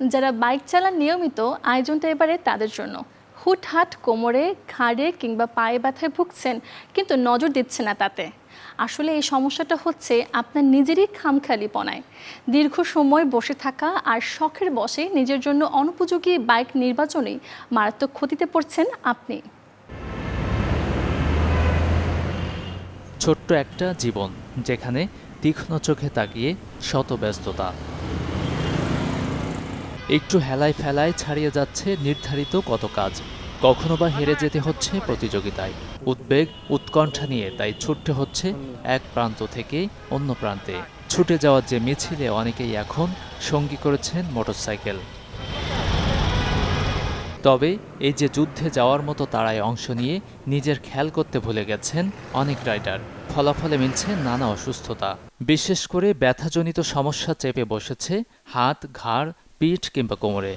যারা বাইক চালান নিয়মিত, আয়োজনটা এবারে তাদের জন্য। হুটহাট কোমরে, ঘাড়ে কিংবা পায়ে ব্যথায় ভুগছেন, কিন্তু নজর দিচ্ছে না তাতে। আসলে এই সমস্যাটা হচ্ছে আপনার নিজেরই খামখেয়ালিপনায়। দীর্ঘ সময় বসে থাকা আর শখের বশে নিজের জন্য অনুপযোগী বাইক নির্বাচনেই মারাত্মক ক্ষতিতে পড়ছেন আপনি। ছোট্ট একটা জীবন, যেখানে তীক্ষ্ণ চোখে তাকিয়ে শত ব্যস্ততা। একটু হেলায় ফেলায় ছাড়িয়ে যাচ্ছে নির্ধারিত কত কাজ। কখনো বা হেরে যেতে হচ্ছে প্রতিযোগিতায়। উদ্বেগ, উৎকণ্ঠা নিয়ে তাই ছুটতে হচ্ছে এক প্রান্ত থেকে অন্য প্রান্তে। ছুটে যাওয়ার যে মিছিলে অনেকেই এখন সঙ্গী করেছেন মোটরসাইকেল। তবে এই যে যুদ্ধে যাওয়ার মতো তাড়ায় অংশ নিয়ে নিজের খেয়াল করতে ভুলে গেছেন অনেক রাইডার। ফলাফলে মিলছে নানা অসুস্থতা। বিশেষ করে ব্যথাজনিত সমস্যা চেপে বসেছে হাত, ঘাড়, পিঠ কিংবা কোমরে।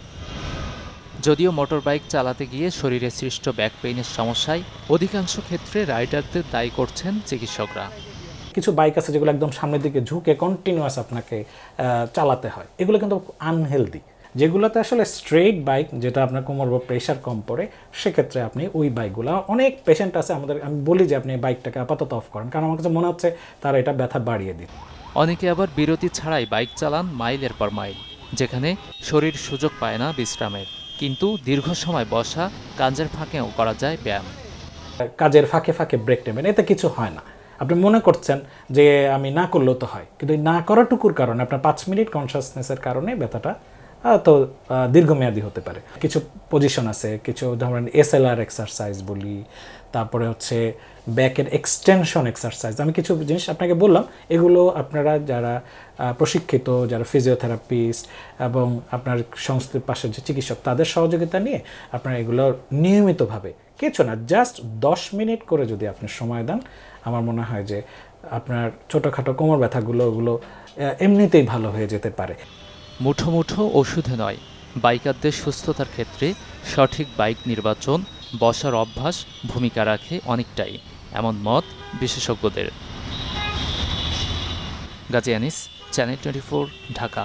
যদিও মোটরবাইক চালাতে গিয়ে শরীরে সৃষ্ট ব্যাক পেইনের সমস্যায় অধিকাংশ ক্ষেত্রে রাইডারদের দায়ী করছেন চিকিৎসকরা। কিছু বাইক আছে যেগুলো একদম সামনের দিকে ঝুঁকে কন্টিনিউয়াস আপনাকে চালাতে হয়, এগুলো কিন্তু আনহেলদি। যেগুলোতে আসলে স্ট্রেট বাইক, যেটা আপনার কোমর বা প্রেশার কম পড়ে, সেক্ষেত্রে আপনি ওই বাইকগুলো, অনেক পেশেন্ট আছে আমাদের, আমি বলি যে আপনি বাইকটাকে আপাতত অফ করেন, কারণ আমার কাছে মনে হচ্ছে তারা এটা ব্যথা বাড়িয়ে দিত। অনেকে আবার বিরতি ছাড়াই বাইক চালান মাইলের পর মাইল, যেখানে শরীর সুযোগ পায় না বিশ্রামের। কিন্তু দীর্ঘ সময় বসা, কাজের ফাঁকেও করা যায় ব্যায়াম। কাজের ফাঁকে ফাঁকে ব্রেক নেবেন, এতে কিছু হয় না। আপনি মনে করছেন যে আমি না করলেও তো হয়, কিন্তু না করাটুকুর কারণে আপনার 5 মিনিট কনসাসনেসের কারণে ব্যথাটা তো দীর্ঘমেয়াদী হতে পারে। কিছু পজিশন আছে, কিছু ধরেন এসএলআর এক্সারসাইজ বলি, তারপরে হচ্ছে ব্যাকের এক্সটেনশন এক্সারসাইজ। আমি কিছু জিনিস আপনাকে বললাম, এগুলো আপনারা যারা প্রশিক্ষিত, যারা ফিজিওথেরাপিস্ট এবং আপনার সংস্থার পাশের যে চিকিৎসক, তাদের সহযোগিতা নিয়ে আপনারা এগুলো নিয়মিতভাবে, কিছু না, জাস্ট 10 মিনিট করে যদি আপনি সময় দেন, আমার মনে হয় যে আপনার ছোটোখাটো কোমর ব্যথাগুলো ওগুলো এমনিতেই ভালো হয়ে যেতে পারে। মুঠো মুঠো ওষুধে নয়, বাইকারদের সুস্থতার ক্ষেত্রে সঠিক বাইক নির্বাচন, বসার অভ্যাস ভূমিকা রাখে অনেকটাই, এমন মত বিশেষজ্ঞদের। গাজী আনিস, চ্যানেল 24, ঢাকা।